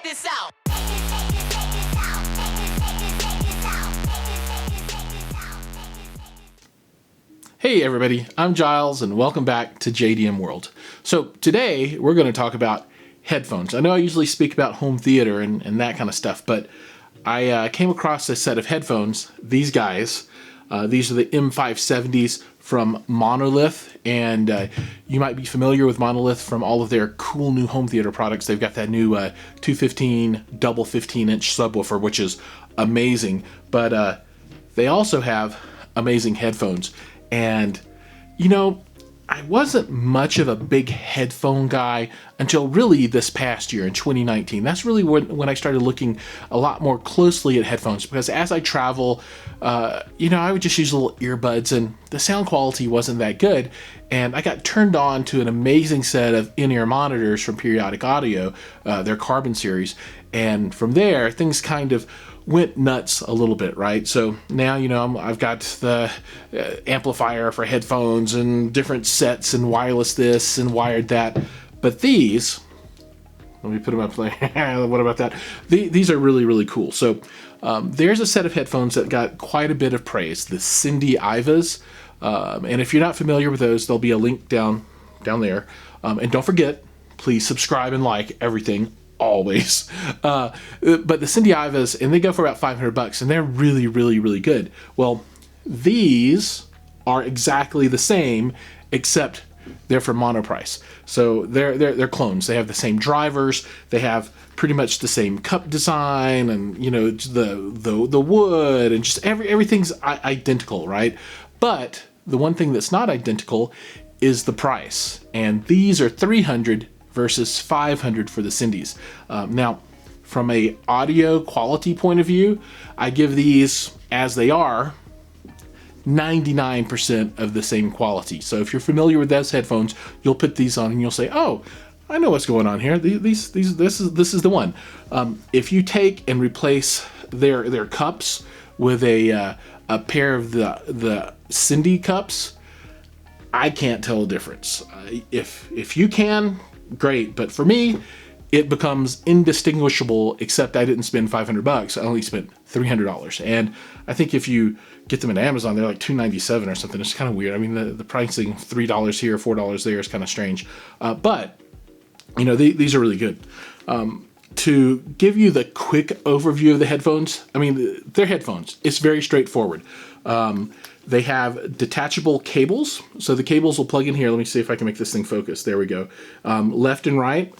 this out. Hey everybody, I'm Giles and welcome back to JDM World. So today we're going to talk about headphones. I know I usually speak about home theater and that kind of stuff, but I came across a set of headphones, these guys. These are the M570s from Monolith, and you might be familiar with Monolith from all of their cool new home theater products. They've got that new 215 double 15-inch subwoofer, which is amazing, but they also have amazing headphones. And, you know, I wasn't much of a big headphone guy until really this past year in 2019. That's really when I started looking a lot more closely at headphones, because as I travel, I would just use little earbuds and the sound quality wasn't that good. And I got turned on to an amazing set of in-ear monitors from Periodic Audio, their Carbon series. And from there, things kind of went nuts a little bit, right? So now, I've got the amplifier for headphones and different sets and wireless this and wired that. But these, let me put them up there. What about that? These are really, really cool. So there's a set of headphones that got quite a bit of praise, the Sendy Aivas. And if you're not familiar with those, there'll be a link down there. And don't forget, please subscribe and like everything. Always. But the Sendy Aivas, and they go for about $500, and they're really, really, really good. Well, these are exactly the same, except they're from Monoprice. So they're clones. They have the same drivers. They have pretty much the same cup design, and the wood, and just everything's identical, right? But the one thing that's not identical is the price. And these are $300 versus $500 for the Sendys. Now, from a audio quality point of view, I give these, as they are, 99% of the same quality. So if you're familiar with those headphones, you'll put these on and you'll say, "Oh, I know what's going on here. This is the one." If you take and replace their cups with a pair of the Sendy cups, I can't tell a difference. If you can, great, but for me, it becomes indistinguishable, except I didn't spend $500. I only spent $300. And I think if you get them at Amazon, they're like $297 or something. It's kind of weird. I mean, the pricing, $3 here, $4 there, is kind of strange. But, these are really good. To give you the quick overview of the headphones, I mean, they're headphones. It's very straightforward. They have detachable cables. So the cables will plug in here. Let me see if I can make this thing focus. There we go. Left and right.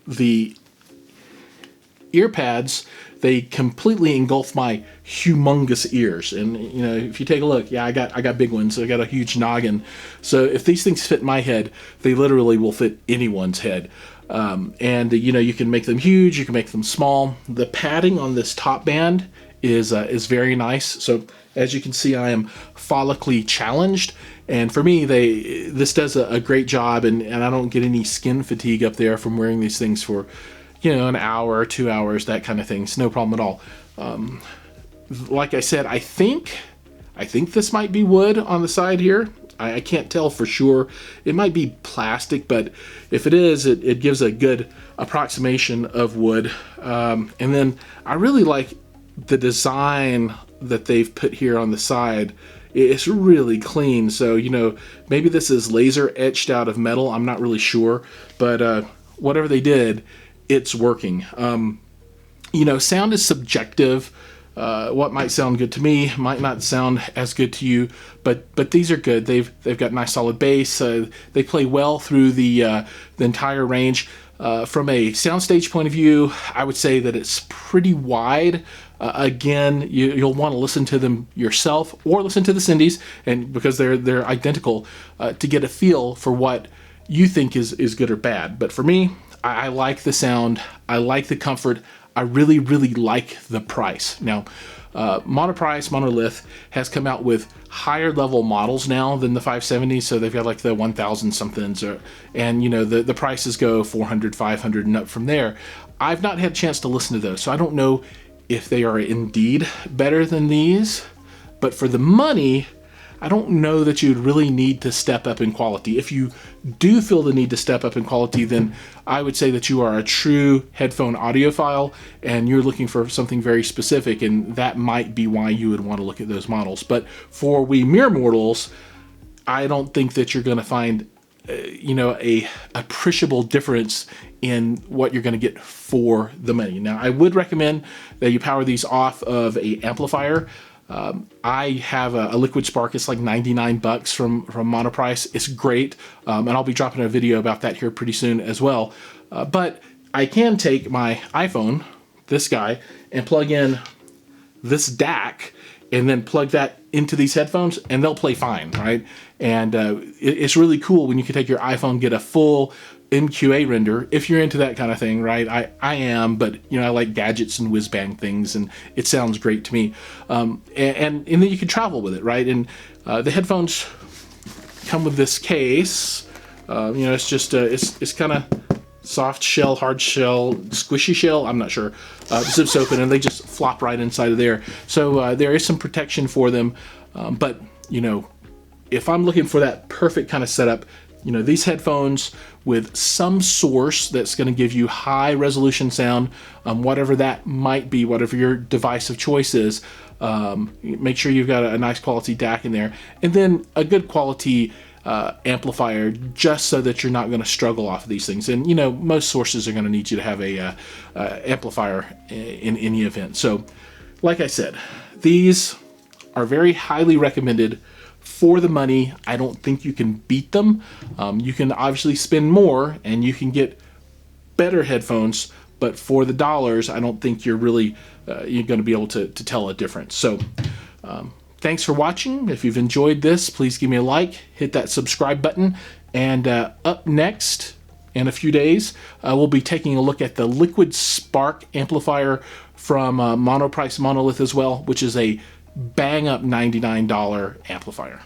The ear pads, they completely engulf my humongous ears. And, if you take a look, I got big ones. I got a huge noggin. So if these things fit my head, they literally will fit anyone's head. And you can make them huge, you can make them small. The padding on this top band is very nice. So as you can see, I am follically challenged, and for me, this does a great job, and I don't get any skin fatigue up there from wearing these things for an hour or 2 hours, that kind of thing. It's no problem at all. Like I said, I think this might be wood on the side here. I can't tell for sure. It might be plastic, but if it is, it gives a good approximation of wood. And then I really like the design that they've put here on the side. It's really clean. So, maybe this is laser etched out of metal. I'm not really sure, but whatever they did, it's working. Sound is subjective. What might sound good to me might not sound as good to you, but these are good. They've got nice solid bass. They play well through the entire range. From a soundstage point of view, I would say that it's pretty wide. Again, you'll want to listen to them yourself or listen to the Sendys, and because they're identical, to get a feel for what you think is good or bad. But for me, I like the sound. I like the comfort. I really, really like the price. Now, Monoprice Monolith has come out with higher level models now than the 570, so they've got like the 1,000 somethings, and the prices go 400, 500 and up from there. I've not had a chance to listen to those, so I don't know if they are indeed better than these, but for the money, I don't know that you'd really need to step up in quality. If you do feel the need to step up in quality, then I would say that you are a true headphone audiophile and you're looking for something very specific, and that might be why you would want to look at those models. But for we mere mortals, I don't think that you're going to find a appreciable difference in what you're going to get for the money. Now, I would recommend that you power these off of a amplifier. I have a Liquid Spark. It's like 99 bucks from Monoprice. It's great, and I'll be dropping a video about that here pretty soon as well. But I can take my iPhone, this guy, and plug in this DAC, and then plug that into these headphones, and they'll play fine, right? And it's really cool when you can take your iPhone, get a full MQA render, if you're into that kind of thing, right? I am, but I like gadgets and whiz bang things, and it sounds great to me. And then you can travel with it, right? And the headphones come with this case. It's just it's kind of soft shell, hard shell, squishy shell, I'm not sure. Zips open and they just flop right inside of there. So there is some protection for them, but if I'm looking for that perfect kind of setup, these headphones with some source that's going to give you high resolution sound, whatever that might be, whatever your device of choice is, make sure you've got a nice quality DAC in there, and then a good quality amplifier, just so that you're not going to struggle off of these things. And most sources are going to need you to have a amplifier in any event. So like I said, these are very highly recommended for the money. I don't think you can beat them. You can obviously spend more and you can get better headphones, but for the dollars, I don't think you're really you're going to be able to tell a difference. So thanks for watching. If you've enjoyed this, please give me a like, hit that subscribe button, and up next in a few days, we'll be taking a look at the Liquid Spark amplifier from Monoprice Monolith as well, which is a bang up $99 amplifier.